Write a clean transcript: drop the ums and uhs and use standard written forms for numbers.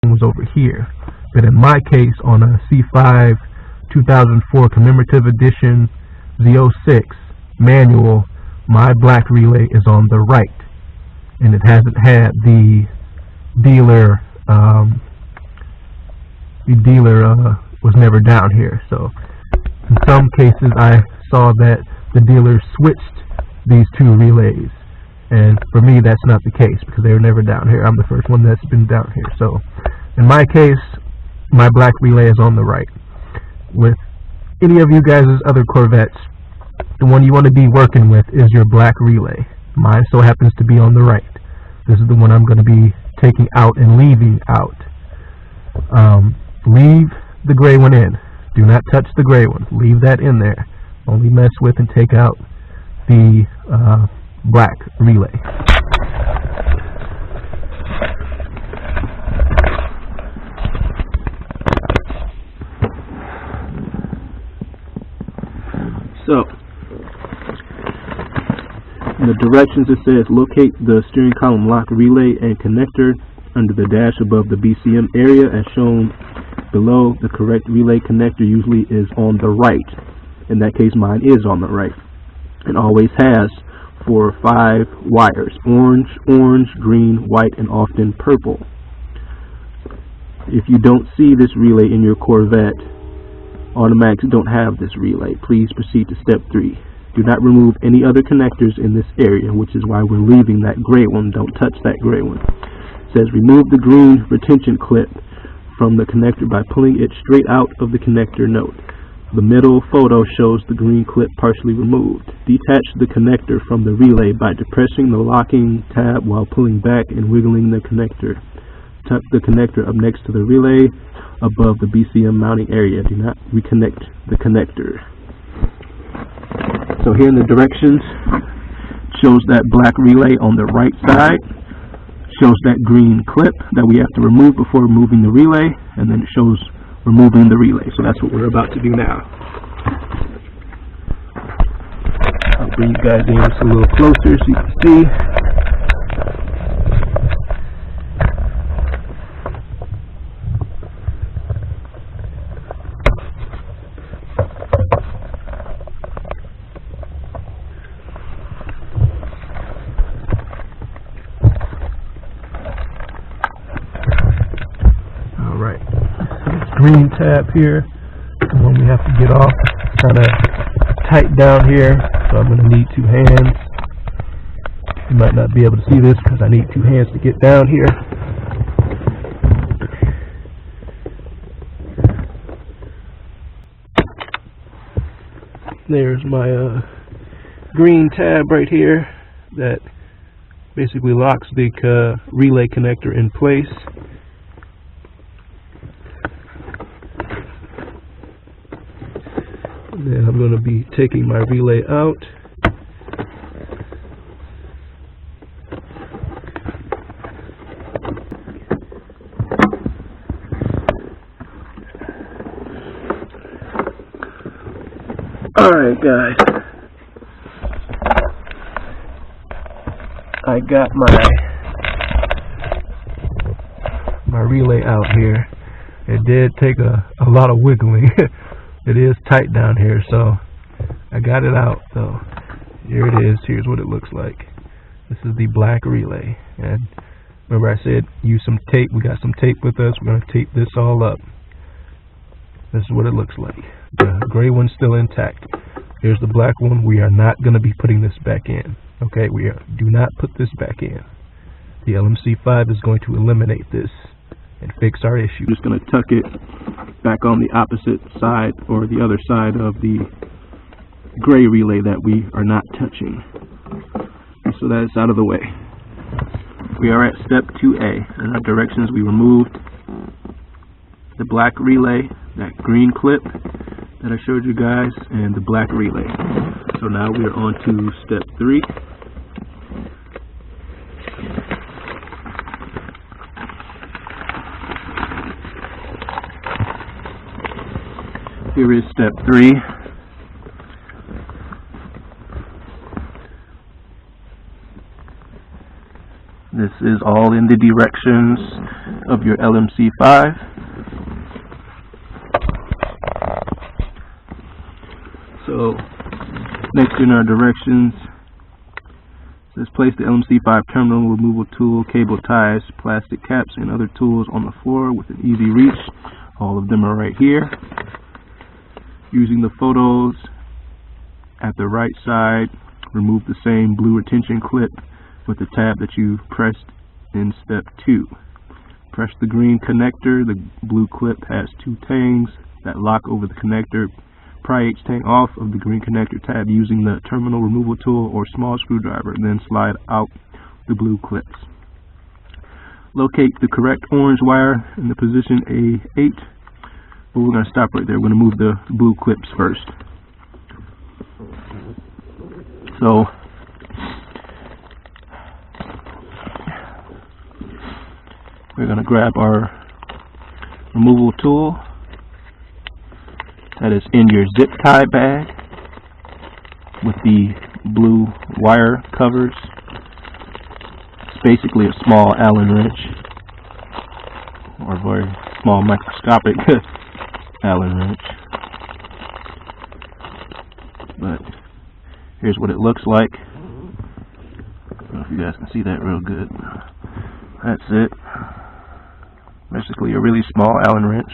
was over here. But in my case, on a C5 2004 commemorative edition Z06 manual, my black relay is on the right, and it hasn't had the dealer was never down here. So in some cases I saw that the dealer switched these two relays, and for me that's not the case because they were never down here. I'm the first one that's been down here. So in my case, my black relay is on the right. With any of you guys' other Corvettes, the one you want to be working with is your black relay. Mine so happens to be on the right. This is the one I'm going to be taking out and leaving out. Leave the gray one in. Do not touch the gray one. Leave that in there. Only mess with and take out the black relay. So, in the directions it says locate the steering column lock relay and connector under the dash above the BCM area as shown below. The correct relay connector usually is on the right. In that case, mine is on the right. It always has 4 or 5 wires: orange, green, white, and often purple. If you don't see this relay in your Corvette, automatics don't have this relay. Please proceed to step 3. Do not remove any other connectors in this area, which is why we're leaving that gray one. Don't touch that gray one. It says remove the green retention clip from the connector by pulling it straight out of the connector node. The middle photo shows the green clip partially removed. Detach the connector from the relay by depressing the locking tab while pulling back and wiggling the connector. Tuck the connector up next to the relay above the BCM mounting area. Do not reconnect the connector. So here in the directions, shows that black relay on the right side, shows that green clip that we have to remove before removing the relay, and then it shows removing the relay. So that's what we're about to do now. I'll bring you guys in just a little closer so you can see. Green tab here, the one we have to get off. It's kind of tight down here, so I'm going to need 2 hands. You might not be able to see this because I need 2 hands to get down here. There's my green tab right here that basically locks the relay connector in place. Then I'm going to be taking my relay out. Alright guys, I got my relay out here. It did take a lot of wiggling. It is tight down here, so I got it out. So here it is. Here's what it looks like. This is the black relay. And remember I said use some tape. We got some tape with us. We're going to tape this all up. This is what it looks like. The gray one's still intact. Here's the black one. We are not going to be putting this back in. Okay, do not put this back in. The LMC5 is going to eliminate this and fix our issue. Just going to tuck it back on the opposite side or the other side of the gray relay that we are not touching. And so that is out of the way. We are at step 2A. In our directions, we removed the black relay, that green clip that I showed you guys, and the black relay. So now we are on to step 3. Here is step 3. This is all in the directions. of your LMC5. So next in our directions, it says place the LMC5 terminal removal tool, cable ties, plastic caps, and other tools on the floor with an easy reach. All of them are right here. Using the photos at the right side, remove the same blue retention clip with the tab that you pressed in step 2. Press the green connector. The blue clip has 2 tangs that lock over the connector. Pry each tang off of the green connector tab using the terminal removal tool or small screwdriver, and then slide out the blue clips. Locate the correct orange wire in the position A8, but we're going to stop right there. We're going to move the blue clips first. So we're going to grab our removal tool that is in your zip tie bag with the blue wire covers. It's basically a small Allen wrench, or a very small microscopic Allen wrench. But here's what it looks like. I don't know if you guys can see that real good. That's it. Basically a really small Allen wrench.